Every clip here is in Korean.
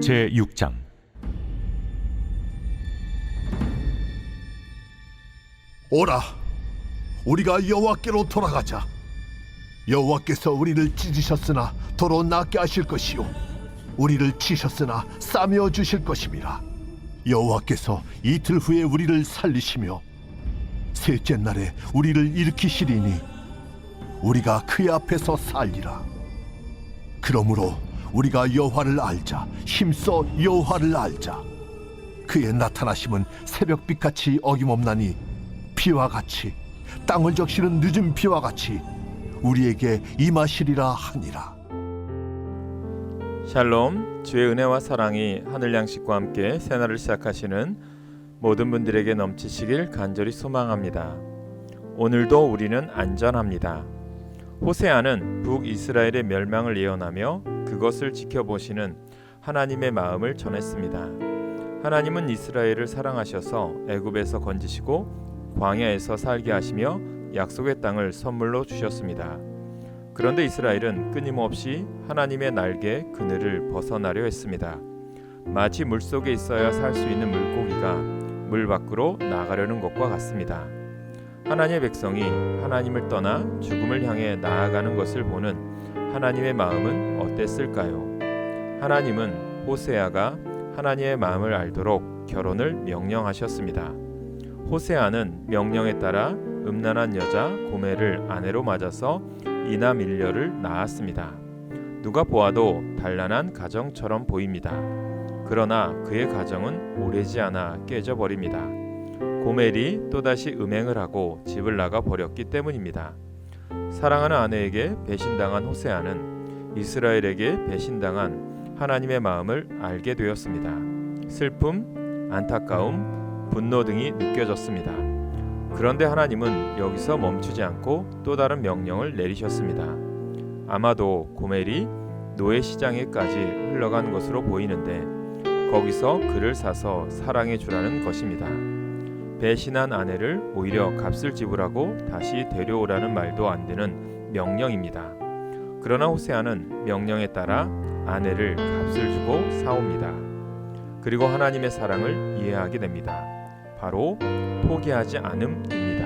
제6장. 오라, 우리가 여호와께로 돌아가자. 여호와께서 우리를 찢으셨으나 도로 낫게 하실 것이요, 우리를 치셨으나 싸매어 주실 것임이라. 여호와께서 이틀 후에 우리를 살리시며 셋째 날에 우리를 일으키시리니 우리가 그의 앞에서 살리라. 그러므로 우리가 여호와를 알자, 힘써 여호와를 알자. 그의 나타나심은 새벽빛같이 어김없나니 비와 같이, 땅을 적시는 늦은 비와 같이 우리에게 임하시리라 하니라. 샬롬, 주의 은혜와 사랑이 하늘 양식과 함께 새날을 시작하시는 모든 분들에게 넘치시길 간절히 소망합니다. 오늘도 우리는 안전합니다. 호세아는 북이스라엘의 멸망을 예언하며 그것을 지켜보시는 하나님의 마음을 전했습니다. 하나님은 이스라엘을 사랑하셔서 애굽에서 건지시고 광야에서 살게 하시며 약속의 땅을 선물로 주셨습니다. 그런데 이스라엘은 끊임없이 하나님의 날개 그늘을 벗어나려 했습니다. 마치 물속에 있어야 살 수 있는 물고기가 물 밖으로 나가려는 것과 같습니다. 하나님의 백성이 하나님을 떠나 죽음을 향해 나아가는 것을 보는 하나님의 마음은 어땠을까요? 하나님은 호세아가 하나님의 마음을 알도록 결혼을 명령하셨습니다. 호세아는 명령에 따라 음란한 여자 고멜을 아내로 맞아서 이남 일녀를 낳았습니다. 누가 보아도 단란한 가정처럼 보입니다. 그러나 그의 가정은 오래지 않아 깨져버립니다. 고멜이 또다시 음행을 하고 집을 나가 버렸기 때문입니다. 사랑하는 아내에게 배신당한 호세아는 이스라엘에게 배신당한 하나님의 마음을 알게 되었습니다. 슬픔, 안타까움, 분노 등이 느껴졌습니다. 그런데 하나님은 여기서 멈추지 않고 또 다른 명령을 내리셨습니다. 아마도 고멜이 노예 시장에까지 흘러간 것으로 보이는데 거기서 그를 사서 사랑해 주라는 것입니다. 배신한 아내를 오히려 값을 지불하고 다시 데려오라는 말도 안 되는 명령입니다. 그러나 호세아는 명령에 따라 아내를 값을 주고 사옵니다. 그리고 하나님의 사랑을 이해하게 됩니다. 바로 포기하지 않음입니다.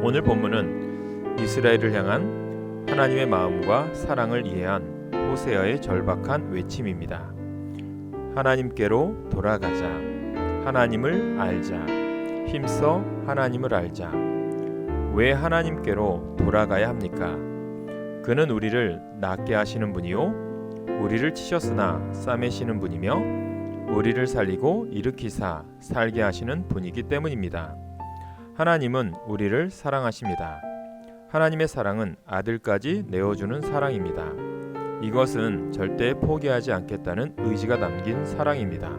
오늘 본문은 이스라엘을 향한 하나님의 마음과 사랑을 이해한 호세아의 절박한 외침입니다. 하나님께로 돌아가자. 하나님을 알자. 힘써 하나님을 알자. 왜 하나님께로 돌아가야 합니까? 그는 우리를 낫게 하시는 분이요, 우리를 치셨으나 싸매시는 분이며 우리를 살리고 일으키사 살게 하시는 분이기 때문입니다. 하나님은 우리를 사랑하십니다. 하나님의 사랑은 아들까지 내어주는 사랑입니다. 이것은 절대 포기하지 않겠다는 의지가 담긴 사랑입니다.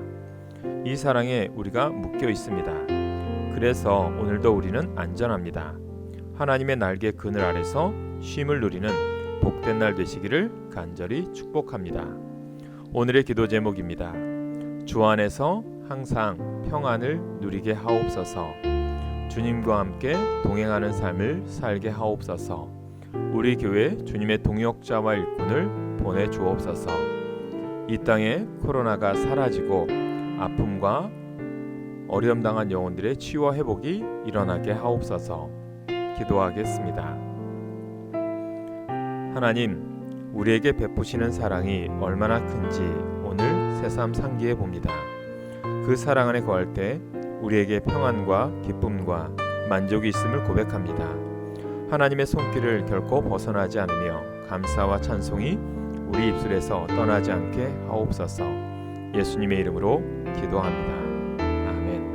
이 사랑에 우리가 묶여 있습니다. 그래서 오늘도 우리는 안전합니다. 하나님의 날개 그늘 아래서 쉼을 누리는 복된 날 되시기를 간절히 축복합니다. 오늘의 기도 제목입니다. 주 안에서 항상 평안을 누리게 하옵소서. 주님과 함께 동행하는 삶을 살게 하옵소서. 우리 교회 주님의 동역자와 일꾼을 보내주옵소서. 이 땅에 코로나가 사라지고 아픔과 어려움 당한 영혼들의 치유와 회복이 일어나게 하옵소서. 기도하겠습니다. 하나님, 우리에게 베푸시는 사랑이 얼마나 큰지 오늘 새삼 상기해 봅니다. 그 사랑 안에 거할 때 우리에게 평안과 기쁨과 만족이 있음을 고백합니다. 하나님의 손길을 결코 벗어나지 않으며 감사와 찬송이 우리 입술에서 떠나지 않게 하옵소서. 예수님의 이름으로 기도합니다. 아멘.